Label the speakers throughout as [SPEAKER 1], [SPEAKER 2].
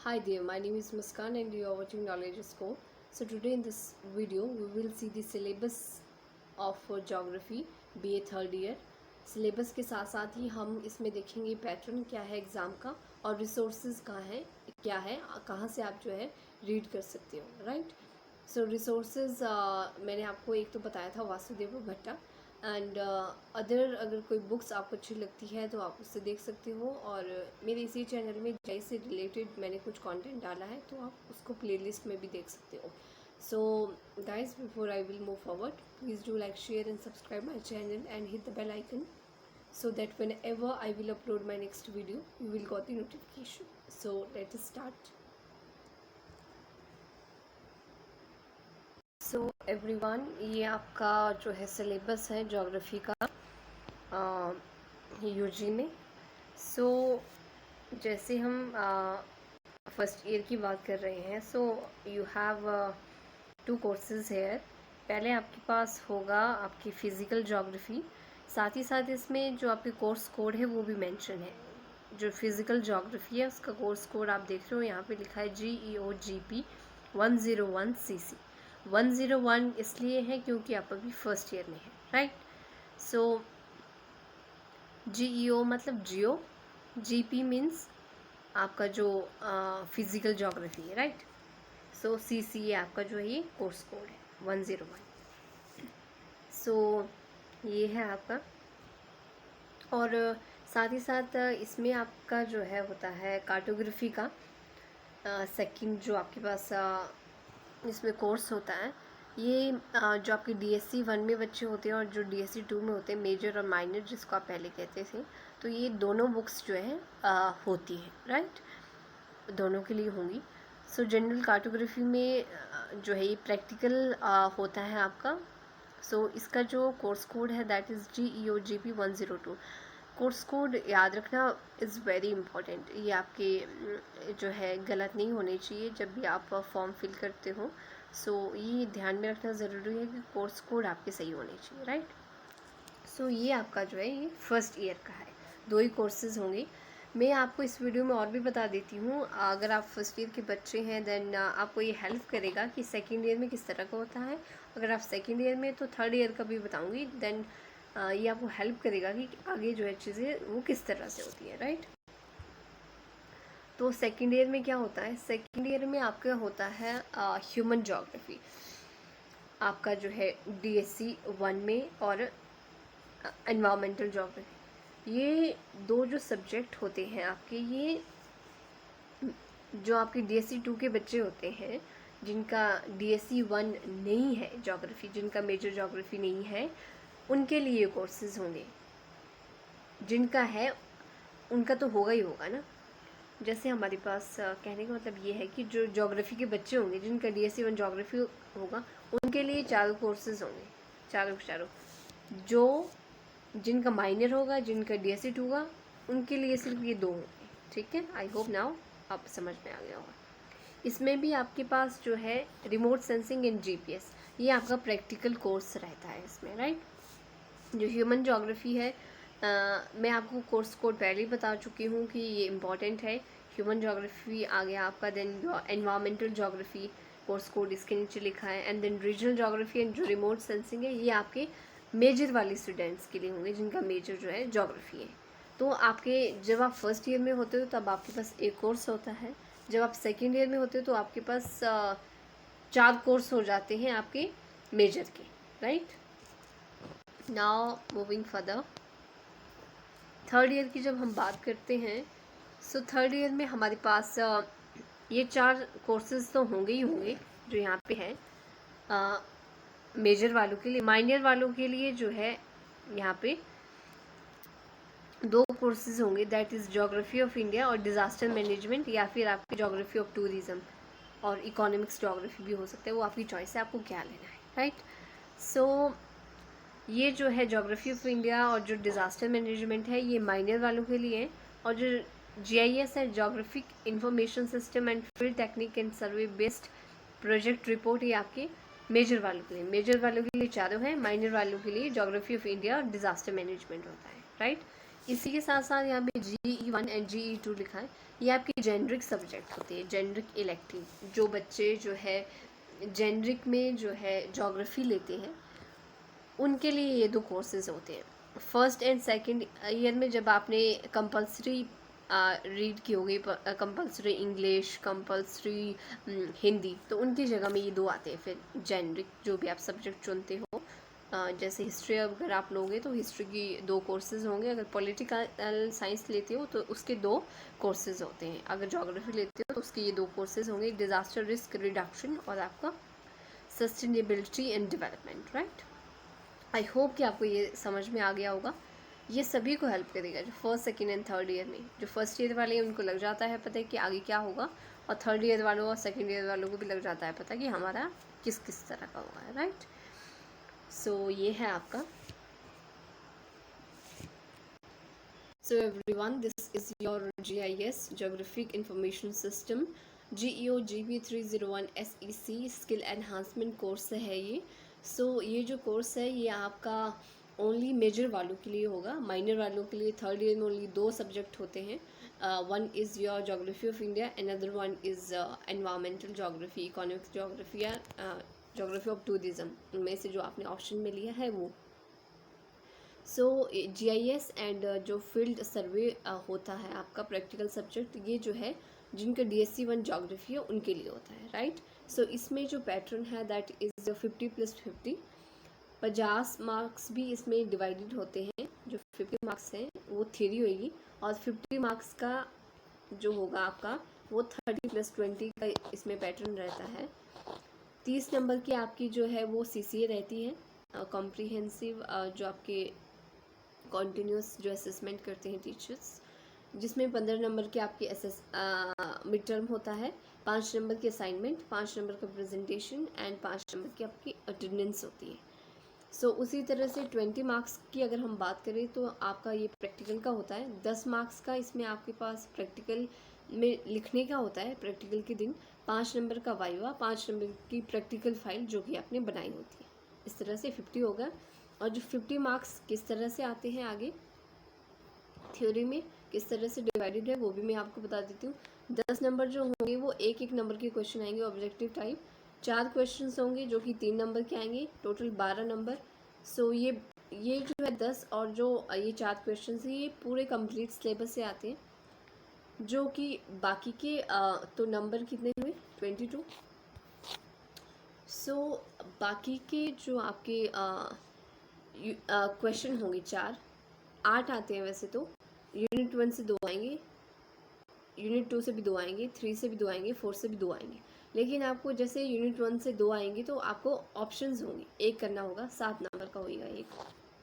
[SPEAKER 1] Hi there, my name is Muskan and you are watching Knowledge Score. So today in this video we will see the syllabus of geography BA third year. Syllabus के साथ साथ ही हम इसमें देखेंगे pattern क्या है exam का और रिसोर्सेज कहाँ है क्या है कहाँ से आप जो है रीड कर सकते हो. राइट. सो रिसोर्सेज मैंने आपको एक तो बताया था वासुदेव भट्टा एंड अदर अगर कोई बुक्स आपको अच्छी लगती है तो आप उससे देख सकते हो. और मेरे इसी चैनल में जय से रिलेटेड मैंने कुछ कंटेंट डाला है तो आप उसको प्लेलिस्ट में भी देख सकते हो. So guys, before I will move forward, please do like, share and subscribe my channel and hit the bell icon so that whenever I will upload my next video, you will got the notification. So let us start. So everyone, ये आपका जो है syllabus है geography का UG में. So जैसे हम first year की बात कर रहे हैं, so you have 2 कोर्सेज है. पहले आपके पास होगा आपकी फ़िज़िकल ज्योग्राफी, साथ ही साथ इसमें जो आपके कोर्स कोड है वो भी मेंशन है. जो फ़िज़िकल ज्योग्राफी है उसका कोर्स कोड आप देख रहे हो यहाँ पे लिखा है GEOGP 101 CC. 101 इसलिए है क्योंकि आप अभी फर्स्ट ईयर में है. राइट. सो GEO मतलब जियो, GP मीन्स आपका जो फ़िज़िकल ज्योग्राफी है. राइट. सो CC आपका जो है ये कोर्स कोड है 101. सो ये है आपका. और साथ ही साथ इसमें आपका जो है होता है कार्टोग्राफी का सेकंड जो आपके पास इसमें कोर्स होता है. ये जो आपके DSC 1 में बच्चे होते हैं और जो DSC 2 में होते हैं, मेजर और माइनर जिसको आप पहले कहते थे, तो ये दोनों बुक्स जो है होती है. राइट. दोनों के लिए होंगी. सो जनरल कार्टोग्राफी में जो है ये प्रैक्टिकल होता है आपका. सो इसका जो कोर्स कोड है that is GEOGP 102. Course code याद रखना इज़ वेरी इम्पॉर्टेंट. ये आपके जो है गलत नहीं होने चाहिए जब भी आप फॉर्म फिल करते हो. सो ये ध्यान में रखना ज़रूरी है कि कोर्स कोड आपके सही होने चाहिए. राइट. सो ये आपका जो है ये फर्स्ट ईयर का है. 2 ही कोर्सेज होंगे. मैं आपको इस वीडियो में और भी बता देती हूँ. अगर आप फर्स्ट ईयर के बच्चे हैं देन आपको ये हेल्प करेगा कि सेकेंड ईयर में किस तरह का होता है. अगर आप सेकेंड ईयर में तो थर्ड ईयर का भी बताऊँगी. देन ये आपको हेल्प करेगा कि आगे जो है चीज़ें वो किस तरह से होती है. राइट. तो सेकेंड ईयर में क्या होता है, सेकेंड ईयर में आपका होता है ह्यूमन ज्योग्राफी. आपका जो है DSC 1 में और एनवायरमेंटल ज्योग्राफी. ये 2 जो सब्जेक्ट होते हैं आपके, ये जो आपके DSC 2 के बच्चे होते हैं जिनका DSC 1 नहीं है ज्योग्राफी, जिनका मेजर ज्योग्राफी नहीं है, उनके लिए कोर्सेज होंगे. जिनका है उनका तो होगा ही होगा ना. जैसे हमारे पास कहने का मतलब ये है कि जो ज्योग्राफी के बच्चे होंगे जिनका DSC 1 ज्योग्राफी होगा उनके लिए 4 कोर्सेज होंगे. चारों जो जिनका माइनर होगा, जिनका DSC 2 होगा, उनके लिए सिर्फ ये 2 होंगे. ठीक है. आई होप नाउ आप समझ में आ गया होगा. इसमें भी आपके पास जो है रिमोट सेंसिंग एंड GPS, ये आपका प्रैक्टिकल कोर्स रहता है इसमें. राइट. जो ह्यूमन ज्योग्राफी है मैं आपको कोर्स कोड पहले ही बता चुकी हूँ कि ये इम्पॉर्टेंट है. ह्यूमन ज्योग्राफी आ गया आपका. Then environmental geography course code इसके नीचे लिखा है. And then regional geography and जो रिमोट सेंसिंग है ये आपके मेजर वाले स्टूडेंट्स के लिए होंगे जिनका मेजर जो है ज्योग्राफी है. तो आपके जब आप फर्स्ट ईयर में होते हो तब आपके पास एक कोर्स होता है. जब आप सेकेंड ईयर में होते हो तो आपके पास 4 कोर्स हो जाते हैं आपके मेजर के. Right. Now moving further, third year की जब हम बात करते हैं, सो थर्ड ईयर में हमारे पास ये 4 कोर्सेज तो होंगे ही होंगे जो यहाँ पे है मेजर वालों के लिए. माइनर वालों के लिए जो है यहाँ पे 2 कोर्सेज होंगे that is geography of India और डिज़ास्टर मैनेजमेंट, या फिर आपकी ज्योग्राफी ऑफ टूरिज़्म और इकोनॉमिक्स ज्योग्राफी भी हो सकता है. वो आपकी चॉइस है आपको क्या लेना है. राइट. सो ये जो है ज्योग्राफी ऑफ इंडिया और जो डिज़ास्टर मैनेजमेंट है ये माइनर वालों के लिए है. और जो GIS है, geographic information system and field technique and survey based project report, ये आपके मेजर वालों के लिए. मेजर वालों के लिए 4 है, माइनर वालों के लिए ज्योग्राफी ऑफ इंडिया और डिज़ास्टर मैनेजमेंट होता है. राइट. इसी के साथ साथ यहाँ पे GE1 एंड GE2 लिखा है, ये आपकी जेनरिक सब्जेक्ट होती है, जेनरिक इलेक्टिव। जो बच्चे जो है जेनरिक में जो है ज्योग्राफी लेते हैं उनके लिए ये दो कोर्सेज होते हैं। फर्स्ट एंड सेकंड ईयर में जब आपने कंपलसरी रीड की होगी, कंपलसरी इंग्लिश, कंपलसरी हिंदी, तो उनकी जगह में ये दो आते हैं। फिर जेनरिक जो भी आप सब्जेक्ट चुनते हो, जैसे हिस्ट्री अगर आप लोगे तो हिस्ट्री की दो कोर्सेज होंगे, अगर पॉलिटिकल साइंस लेते हो तो उसके दो कोर्सेज होते हैं, अगर ज्योग्राफी लेते हो तो उसके ये दो कोर्सेज होंगे, डिज़ास्टर रिस्क रिडक्शन और आपका sustainability and development, right. I hope कि आपको ये समझ में आ गया होगा। ये सभी को हेल्प करेगा, जो first second and third year में, जो फर्स्ट ईयर वाले हैं उनको लग जाता है पता है कि आगे क्या होगा, और थर्ड ईयर वालों और सेकेंड ईयर वालों को भी लग जाता है पता कि हमारा किस किस तरह का होगा, राइट। सो ये है आपका। So everyone, this is your GIS Geographic Information System GEO GB301 SEC Skill Enhancement course है ये। ये जो कोर्स है ये आपका ओनली मेजर वालों के लिए होगा, माइनर वालों के लिए थर्ड ईयर में ओनली दो सब्जेक्ट होते हैं। One is your geography of India, another one is environmental geography, economic geography या ज्योग्राफी ऑफ टूरिज्म, उनमें से जो आपने ऑप्शन में लिया है वो। GIS एंड जो फील्ड सर्वे होता है आपका प्रैक्टिकल सब्जेक्ट, ये जो है जिनका DSC1 ज्योग्राफी है उनके लिए होता है, राइट। इसमें जो पैटर्न है दैट इज़ 50+50, 50 मार्क्स भी इसमें डिवाइडेड होते हैं। जो 50 मार्क्स हैं वो थ्योरी होगी, और 50 मार्क्स का जो होगा आपका वो 30+20 का इसमें पैटर्न रहता है। 30 नंबर की आपकी जो है वो CCA रहती है, कॉम्प्रिहेंसिव जो आपके कॉन्टीन्यूस जो असेसमेंट करते हैं टीचर्स, जिसमें 15 नंबर के आपके मिड टर्म होता है, 5 नंबर की असाइनमेंट, 5 नंबर का प्रेजेंटेशन एंड 5 नंबर की आपकी अटेंडेंस होती है। उसी तरह से 20 मार्क्स की अगर हम बात करें तो आपका ये प्रैक्टिकल का होता है। 10 मार्क्स का इसमें आपके पास प्रैक्टिकल में लिखने का होता है प्रैक्टिकल के दिन, 5 नंबर का वाइवा, 5 नंबर की प्रैक्टिकल फाइल जो कि आपने बनाई होती है। इस तरह से 50 होगा। और जो 50 मार्क्स किस तरह से आते हैं आगे थ्योरी में किस तरह से डिवाइडेड है वो भी मैं आपको बता देती हूँ। 10 नंबर जो होंगे वो एक नंबर के क्वेश्चन आएंगे ऑब्जेक्टिव टाइप, 4 क्वेश्चन होंगे जो कि 3 नंबर के आएंगे, टोटल 12 नंबर। ये जो है 10 और जो ये 4 क्वेश्चन है ये पूरे कंप्लीट सिलेबस से आते हैं, जो कि बाकी के तो नंबर कितने हुए 22। बाकी के जो आपके क्वेश्चन होंगे 8 आते हैं वैसे तो। यूनिट 1 से 2 आएंगे, यूनिट 2 से भी 2 आएंगे, 3 से भी 2 आएंगे, 4 से भी 2 आएंगे। लेकिन आपको जैसे यूनिट 1 से 2 आएंगे तो आपको ऑप्शंस होंगे, एक करना होगा, 7 नंबर का होगा एक,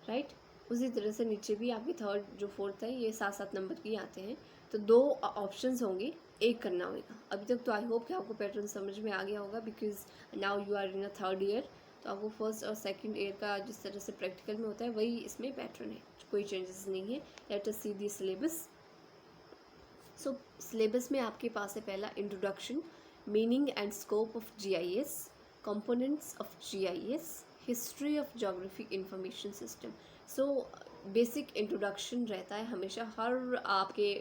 [SPEAKER 1] राइट। उसी तरह से नीचे भी आपकी थर्ड जो फोर्थ है ये 7-7 नंबर के आते हैं, तो 2 ऑप्शंस होंगे, एक करना होगा। अभी तक तो आई होप कि आपको पैटर्न समझ में आ गया होगा, because now you are in a third year, तो आपको फर्स्ट और सेकंड ईयर का जिस तरह से प्रैक्टिकल में होता है वही इसमें पैटर्न है, कोई चेंजेस नहीं है। लेट अस सी दी सिलेबस। सिलेबस में आपके पास है पहला introduction, meaning and scope of GIS, components of GIS, history of geographic information system. Basic introduction रहता है हमेशा हर आपके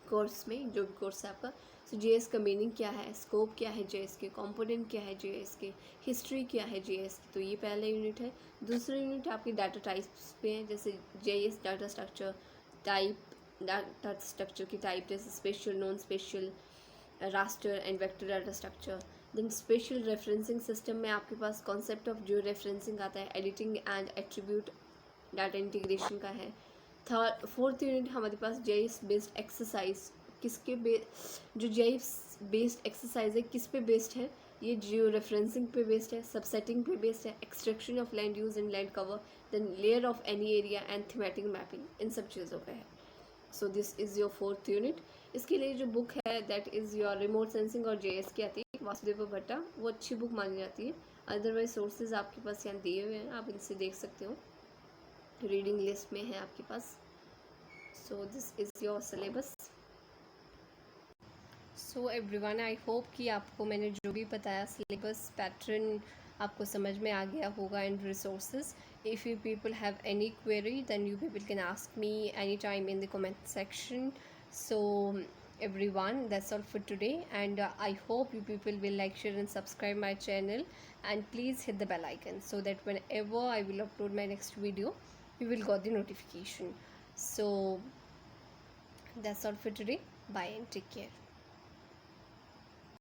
[SPEAKER 1] कोर्स में, जो भी कोर्स है आपका। GIS का मीनिंग क्या है, स्कोप क्या है GIS के, कंपोनेंट क्या है GIS के, हिस्ट्री क्या है GIS की, तो ये पहला यूनिट है। दूसरा यूनिट आपकी डाटा टाइप्स पे है, जैसे GIS data structure type, data structure की टाइप जैसे spatial, non spatial, raster and vector data structure. Then spatial referencing system में आपके पास कॉन्सेप्ट ऑफ जियो रेफरेंसिंग आता है, editing and attribute data integration का है। फोर्थ यूनिट हमारे पास GIS बेस्ड एक्सरसाइज, किसके जो GIS बेस्ड एक्सरसाइज है किस पे बेस्ड है, ये जियो रेफरेंसिंग पे बेस्ड है, सबसेटिंग पे बेस्ड है, extraction of land use and land cover, then layer of any area and thematic mapping, इन सब चीज़ों पे है। This is your fourth unit. इसके लिए जो बुक है that is your remote sensing और GIS की आती है, वासुदेव भट्टा, वो अच्छी बुक मानी जाती है। अदरवाइज सोर्सेज आपके पास यहाँ दिए हुए हैं, आप इनसे देख सकते हो, रीडिंग लिस्ट में है आपके पास। This is your syllabus. Everyone, I hope कि आपको मैंने जो भी बताया सिलेबस पैटर्न आपको समझ में आ गया होगा and resources. If you people have any query, then you people can ask me anytime in the comment section. So everyone, that's all for today, and I hope you people will like, share and subscribe my channel, and please hit the bell icon so that whenever I will upload my next video, you will got the notification. So that's all for today. Bye and take care.